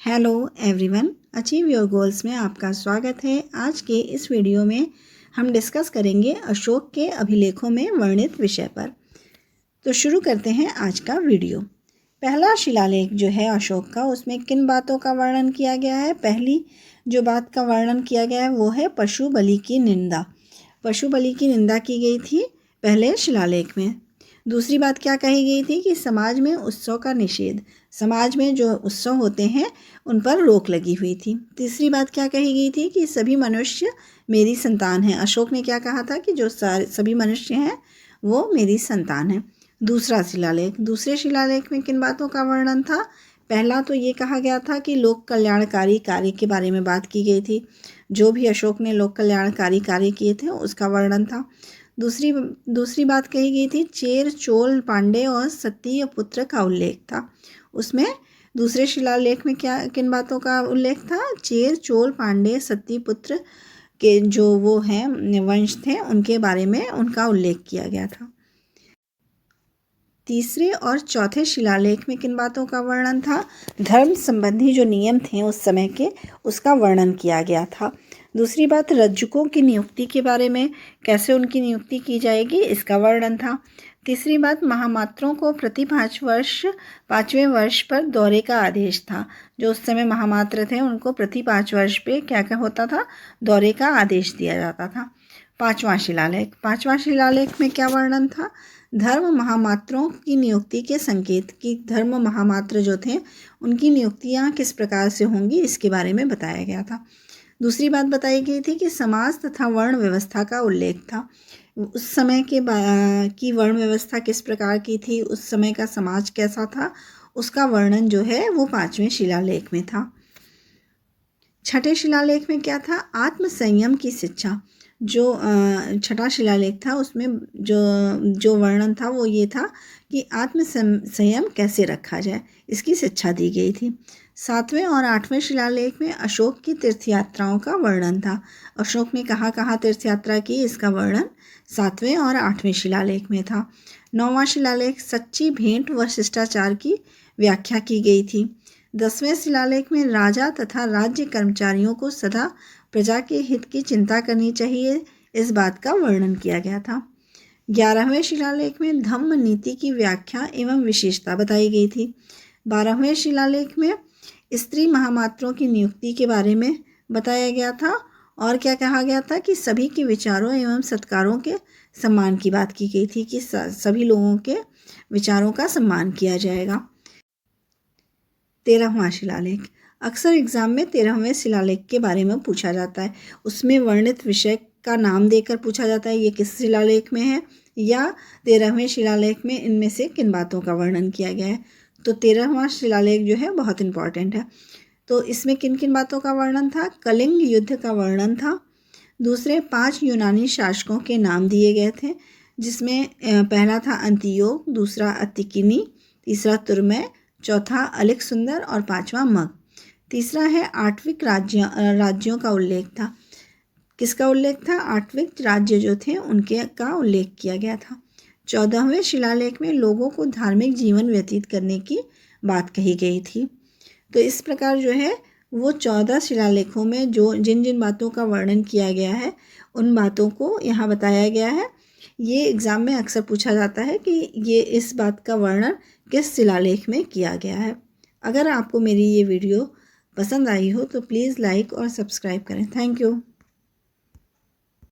Hello everyone, achieve your goals में आपका स्वागत है। आज के इस वीडियो में हम डिस्कस करेंगे अशोक के अभिलेखों में वर्णित विषय पर। तो शुरू करते हैं आज का वीडियो। पहला शिलालेख जो है अशोक का, उसमें किन बातों का वर्णन किया गया है? पहली जो बात का वर्णन किया गया है वो है पशु बलि की निंदा। पशु बलि की निंदा की गई थी पहले शिलालेख में। दूसरी बात क्या कही गई थी कि समाज में उत्सव का निषेध, समाज में जो उत्सव होते हैं उन पर रोक लगी हुई थी। तीसरी बात क्या कही गई थी कि सभी मनुष्य मेरी संतान हैं। अशोक ने क्या कहा था कि जो सभी मनुष्य हैं वो मेरी संतान हैं। दूसरे शिलालेख में किन बातों का वर्णन था? पहला तो ये कहा गया था कि लोक कल्याणकारी कार्य के बारे में बात की गई थी। जो भी अशोक ने लोक कल्याणकारी कार्य किए थे उसका वर्णन था। दूसरी बात कही गई थी चेर, चोल, पांडे और सत्य पुत्र का उल्लेख था। उसमें दूसरे शिलालेख में किन बातों का उल्लेख था? चेर, चोल, पांडे, सत्य पुत्र के जो वो हैं वंश थे उनके बारे में उनका उल्लेख किया गया था। तीसरे और चौथे शिलालेख में किन बातों का वर्णन था? धर्म संबंधी जो नियम थे उस समय के, उसका वर्णन किया गया था। दूसरी बात रज्जुकों की नियुक्ति के बारे में, कैसे उनकी नियुक्ति की जाएगी इसका वर्णन था। तीसरी बात महामात्रों को प्रति 5वें वर्ष पर दौरे का आदेश था। जो उस समय महामात्र थे उनको प्रति 5 वर्ष पे क्या क्या होता था? दौरे का आदेश दिया जाता था। पांचवा शिलालेख में क्या वर्णन था? धर्म महामात्रों की नियुक्ति के संकेत, कि धर्म महामात्र जो थे उनकी नियुक्तियां किस प्रकार से होंगी इसके बारे में बताया गया था। दूसरी बात बताई गई थी कि समाज तथा वर्ण व्यवस्था का उल्लेख था। उस समय की वर्ण व्यवस्था किस प्रकार की थी, उस समय का समाज कैसा था, उसका वर्णन जो है वो 5वें शिलालेख में था। छठे शिलालेख में क्या था? आत्म संयम की शिक्षा। जो छठा शिलालेख था उसमें जो वर्णन था वो ये था कि आत्म संयम कैसे रखा जाए, इसकी शिक्षा दी गई थी। 7वें और 8वें शिलालेख में अशोक की तीर्थ यात्राओं का वर्णन था। अशोक ने कहाँ तीर्थ यात्रा की, इसका वर्णन 7वें और 8वें शिलालेख में था। 9वां शिलालेख सच्ची भेंट व शिष्टाचार की व्याख्या की गई थी। 10वें शिलालेख में राजा तथा राज्य कर्मचारियों को सदा प्रजा के हित की चिंता करनी चाहिए, इस बात का वर्णन किया गया था। 11वें शिलालेख में धम्म नीति की व्याख्या एवं विशेषता बताई गई थी। 12वें शिलालेख में स्त्री महामात्रों की नियुक्ति के बारे में बताया गया था। और क्या कहा गया था कि सभी के विचारों एवं सत्कारों के सम्मान की बात की गई थी, कि सभी लोगों के विचारों का सम्मान किया जाएगा। 13वां शिलालेख, अक्सर एग्जाम में 13वें शिलालेख के बारे में पूछा जाता है। उसमें वर्णित विषय का नाम देकर पूछा जाता है ये किस शिलालेख में है, या 13वें शिलालेख में इनमें से किन बातों का वर्णन किया गया है। तो 13वां शिलालेख जो है बहुत इंपॉर्टेंट है। तो इसमें किन किन बातों का वर्णन था? कलिंग युद्ध का वर्णन था। दूसरे 5 यूनानी शासकों के नाम दिए गए थे, जिसमें पहला था अंतियोग, दूसरा अतिकिनी, तीसरा तुर्मय, चौथा अलेक्सुंदर और 5वां मग। तीसरा है आठविक राज्यों का उल्लेख था। किसका उल्लेख था? आठविक राज्य जो थे उनके का उल्लेख किया गया था। 14वें शिलालेख में लोगों को धार्मिक जीवन व्यतीत करने की बात कही गई थी। तो इस प्रकार जो है वो 14 शिलालेखों में जो जिन बातों का वर्णन किया गया है उन बातों को यहाँ बताया गया है। ये एग्ज़ाम में अक्सर पूछा जाता है कि ये इस बात का वर्णन किस शिलालेख में किया गया है। अगर आपको मेरी ये वीडियो पसंद आई हो तो प्लीज़ लाइक और सब्सक्राइब करें। Thank you.